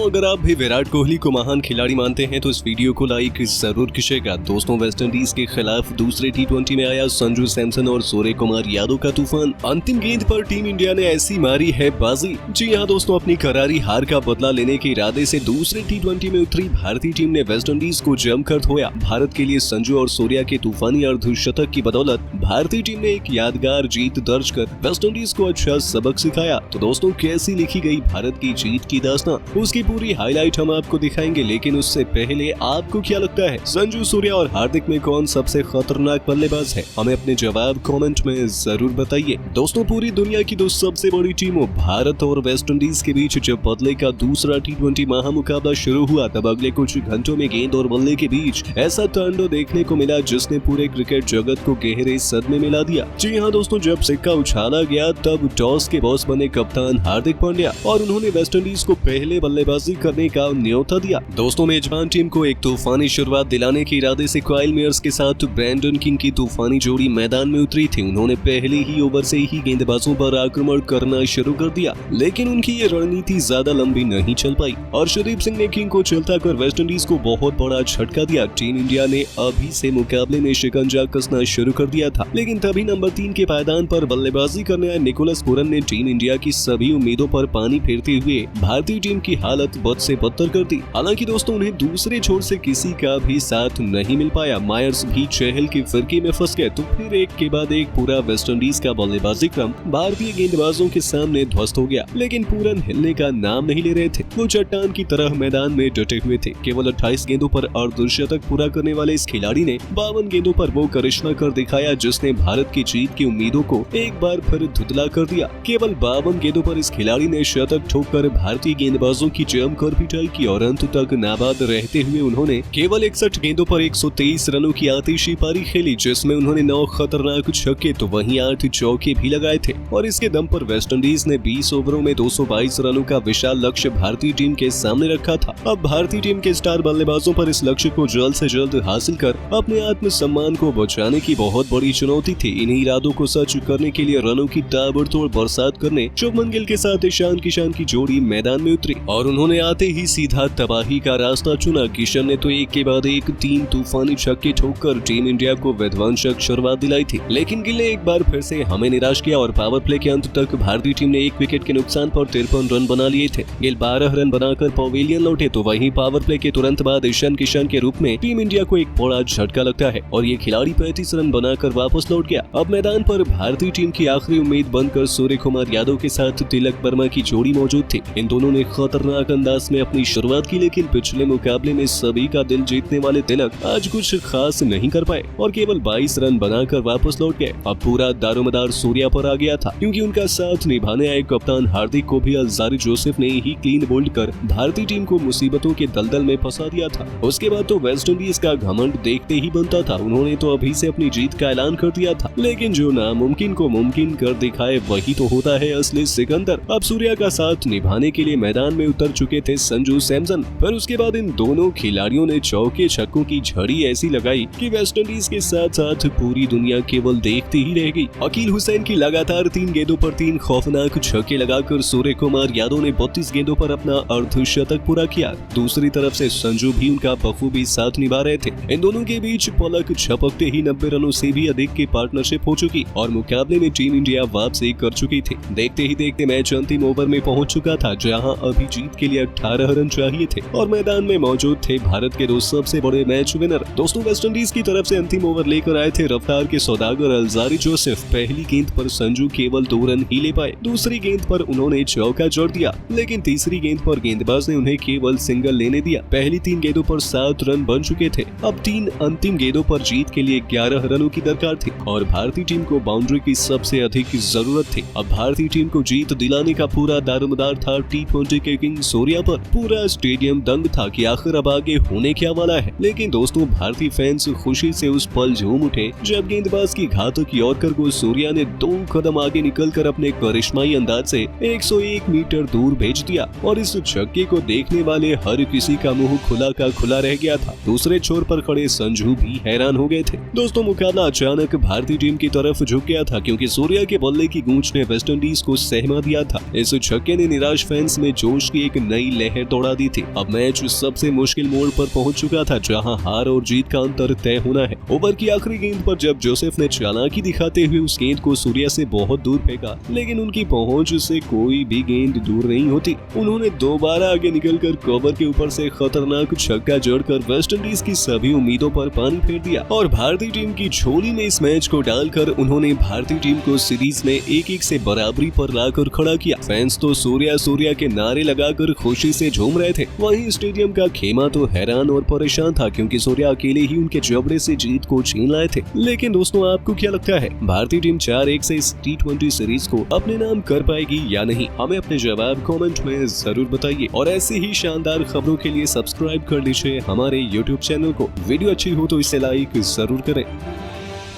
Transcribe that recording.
अगर आप भी विराट कोहली को महान खिलाड़ी मानते हैं तो इस वीडियो को लाइक जरूर कीजिएगा। दोस्तों, वेस्टइंडीज के खिलाफ दूसरे टी20 में आया संजू सैमसन और सूर्य कुमार यादव का तूफान। अंतिम गेंद पर टीम इंडिया ने ऐसी मारी है बाजी। जी हां दोस्तों, अपनी करारी हार का बदला लेने के इरादे से दूसरे टी20 में उतरी भारतीय टीम ने वेस्टइंडीज को जमकर धोया। भारत के लिए संजू और सूर्या के तूफानी अर्धशतक की बदौलत भारतीय टीम ने एक यादगार जीत दर्ज कर वेस्टइंडीज को अच्छा सबक सिखाया। तो दोस्तों, कैसी लिखी गई भारत की जीत की दास्तां, उसकी पूरी हाईलाइट हम आपको दिखाएंगे। लेकिन उससे पहले आपको क्या लगता है, संजू, सूर्या और हार्दिक में कौन सबसे खतरनाक बल्लेबाज है? हमें अपने जवाब कमेंट में जरूर बताइए। दोस्तों, पूरी दुनिया की दो सबसे बड़ी टीमों भारत और वेस्टइंडीज के बीच जब बदले का दूसरा टी20 महामुकाबला शुरू हुआ, तब अगले कुछ घंटों में गेंद और बल्ले के बीच ऐसा तांडव देखने को मिला जिसने पूरे क्रिकेट जगत को गहरे सदमे में ला दिया। जी हाँ दोस्तों, जब सिक्का उछाला गया तब टॉस के बॉस बने कप्तान हार्दिक पांड्या और उन्होंने वेस्टइंडीज को पहले बल्लेबाजी करने का न्योता दिया। दोस्तों, मेजबान टीम को एक तूफानी शुरुआत दिलाने के इरादे से काइल मेयर्स के साथ ब्रैंडन किंग की तूफानी जोड़ी मैदान में उतरी थी। उन्होंने पहले ही ओवर से ही गेंदबाजों पर आक्रमण करना शुरू कर दिया, लेकिन उनकी ये रणनीति ज्यादा लंबी नहीं चल पाई और अर्शदीप सिंह ने किंग को चलता कर वेस्टइंडीज को बहुत बड़ा झटका दिया। टीम इंडिया ने अभी से मुकाबले में शिकंजा कसना शुरू कर दिया था, लेकिन तभी नंबर 3 के पायदान पर बल्लेबाजी करने आए निकोलस पूरन ने टीम इंडिया की सभी उम्मीदों पर पानी फेरते हुए भारतीय टीम की हालत बद से बदतर कर दी। हालांकि दोस्तों, उन्हें दूसरे छोर से किसी का भी साथ नहीं मिल पाया। मायर्स भी चहल की फिरकी में फंस गए, तो फिर एक के बाद एक पूरा वेस्टइंडीज का बल्लेबाजी क्रम भारतीय गेंदबाजों के सामने ध्वस्त हो गया। लेकिन पूरन हिलने का नाम नहीं ले रहे थे। वो चट्टान की तरह मैदान में डटे हुए थे। केवल 28 गेंदों पर अर्धशतक पूरा करने वाले इस खिलाड़ी ने 52 गेंदों पर वो करिश्मा कर दिखाया जिसने भारत की जीत की उम्मीदों को एक बार फिर धुतला कर दिया। केवल 52 गेंदों पर इस खिलाड़ी ने शतक ठोककर भारतीय गेंदबाजों की जमकर पिटाई की और अंत तक नाबाद रहते हुए उन्होंने केवल 61 गेंदों पर 123 रनों की आतिशी पारी खेली, जिसमें उन्होंने 9 खतरनाक छक्के तो वहीं 8 चौके भी लगाए थे। और इसके दम पर वेस्टइंडीज ने 20 ओवरों में 222 रनों का विशाल लक्ष्य भारतीय टीम के सामने रखा था। अब भारतीय टीम के स्टार बल्लेबाजों पर इस लक्ष्य को जल्द से जल्द हासिल कर अपने आत्मसम्मान को बचाने की बहुत बड़ी चुनौती थी। इन्हीं इरादों को सच करने के लिए रनों की ताबड़तोड़ बरसात करने शुभमन गिल के साथ ईशान किशन की जोड़ी मैदान में उतरी और उन्होंने आते ही सीधा तबाही का रास्ता चुना। किशन ने तो एक के बाद एक 3 तूफानी छक्के ठोककर टीम इंडिया को विध्वंसक शुरुआत दिलाई थी। लेकिन गिल ने एक बार फिर से हमें निराश किया और पावर प्ले के अंत तक भारतीय टीम ने 1 विकेट के नुकसान पर 53 रन बना लिए थे। गिल 12 रन बनाकर पवेलियन लौटे, तो वहीं पावर प्ले के तुरंत बाद ईशान किशन के रूप में टीम इंडिया को एक बड़ा झटका लगता है और ये खिलाड़ी 35 रन बनाकर वापस लौट गया। अब मैदान पर भारतीय टीम की आखिरी उम्मीद बनकर सूर्य कुमार यादव के साथ तिलक वर्मा की जोड़ी मौजूद थी। इन दोनों ने खतरनाक अंदाज में अपनी शुरुआत की, लेकिन पिछले मुकाबले में सभी का दिल जीतने वाले तिलक आज कुछ खास नहीं कर पाए और केवल 22 रन बनाकर वापस लौट गए। अब पूरा दारोमदार सूर्या पर आ गया था, क्योंकि उनका साथ निभाने आए कप्तान हार्दिक को भी अलजारी जोसेफ ने ही क्लीन बोल्ड कर भारतीय टीम को मुसीबतों के दलदल में फंसा दिया था। उसके बाद तो वेस्टइंडीज का घमंड देखते ही बनता था। उन्होंने तो अभी से अपनी जीत का ऐलान कर दिया था, लेकिन जो नामुमकिन को मुमकिन कर दिखाए वही तो होता है असली सिकंदर। अब सूर्या का साथ निभाने के लिए मैदान में उतर चुके थे संजू सैमसन। पर उसके बाद इन दोनों खिलाड़ियों ने चौके छक्कों की झड़ी ऐसी लगाई कि वेस्टइंडीज के साथ साथ पूरी दुनिया केवल देखती ही रह गई। अकील हुसैन की लगातार 3 गेंदों पर 3 खौफनाक छक्के लगाकर सूर्य कुमार यादव ने 32 गेंदों पर अपना अर्धशतक पूरा किया। दूसरी तरफ से संजू भी उनका बखूबी साथ निभा रहे थे। इन दोनों के बीच पलक झपकते ही 90 रनों से भी अधिक की पार्टनरशिप हो चुकी और मुकाबले में टीम इंडिया वापसी कर चुकी थी। देखते ही देखते मैच अंतिम ओवर में पहुंच चुका था, जहां अभी जीत के लिए 18 रन चाहिए थे और मैदान में मौजूद थे भारत के 2 सबसे बड़े मैच विनर। दोस्तों, वेस्टइंडीज की तरफ से अंतिम ओवर लेकर आए थे रफ्तार के सौदागर अलजारी जोसेफ। पहली गेंद पर संजू केवल 2 रन ही ले पाए। दूसरी गेंद पर उन्होंने चौका जोड़ दिया, लेकिन तीसरी गेंद पर गेंदबाज ने उन्हें केवल सिंगल लेने दिया। पहली 3 गेंदों पर 7 रन बन चुके थे। अब 3 अंतिम गेंदों पर जीत के लिए 11 रनों की दरकार थी और भारतीय टीम को बाउंड्री की सबसे अधिक जरूरत थी। अब भारतीय टीम को जीत दिलाने का पूरा दारोमदार था टी20 के किंग सूर्या पर। पूरा स्टेडियम दंग था कि आखिर अब आगे होने क्या वाला है। लेकिन दोस्तों, भारतीय फैंस खुशी से उस पल झूम उठे जब गेंदबाज की घातक यॉर्कर को सूर्या ने 2 कदम आगे निकलकर अपने करिश्माई अंदाज से 101 मीटर दूर भेज दिया और इस छक्के को देखने वाले हर किसी का मुंह खुला का खुला रह गया था। दूसरे छोर पर खड़े संजू भी हैरान हो गए थे। दोस्तों, मुकाबला अचानक भारतीय टीम की तरफ झुक गया था, क्योंकि सूर्या के बल्ले की गूंज ने वेस्टइंडीज को सहमा दिया था। इस छक्के ने निराश फैंस में जोश की एक नई लहर दौड़ा दी थी। अब मैच सबसे मुश्किल मोड़ पर पहुंच चुका था, जहां हार और जीत का अंतर तय होना है। ओवर की आखिरी गेंद पर जब जोसेफ ने चालाकी दिखाते हुए उस गेंद को सूर्या से बहुत दूर फेंका, लेकिन उनकी पहुंच से कोई भी गेंद दूर नहीं होती। उन्होंने दोबारा आगे निकलकर कवर के ऊपर से खतरनाक छक्का जड़कर वेस्टइंडीज की सभी उम्मीदों पर पानी फेर दिया और भारतीय टीम की झोली में इस मैच को डालकर उन्होंने भारतीय टीम को सीरीज में 1-1 से बराबरी पर लाकर खड़ा किया। फैंस तो सूर्या सूर्या के नारे लगाकर खुशी से झूम रहे थे। वहीं स्टेडियम का खेमा तो हैरान और परेशान था, क्योंकि सूर्या अकेले ही उनके जबड़े से जीत को छीन लाए थे। लेकिन दोस्तों, आपको क्या लगता है, भारतीय टीम 4-1 से इस T20 सीरीज को अपने नाम कर पाएगी या नहीं? हमें अपने जवाब कमेंट में जरूर बताइए और ऐसी ही शानदार खबरों के लिए सब्सक्राइब कर लीजिए हमारे YouTube चैनल को। वीडियो अच्छी हो तो इसे लाइक जरूर करें।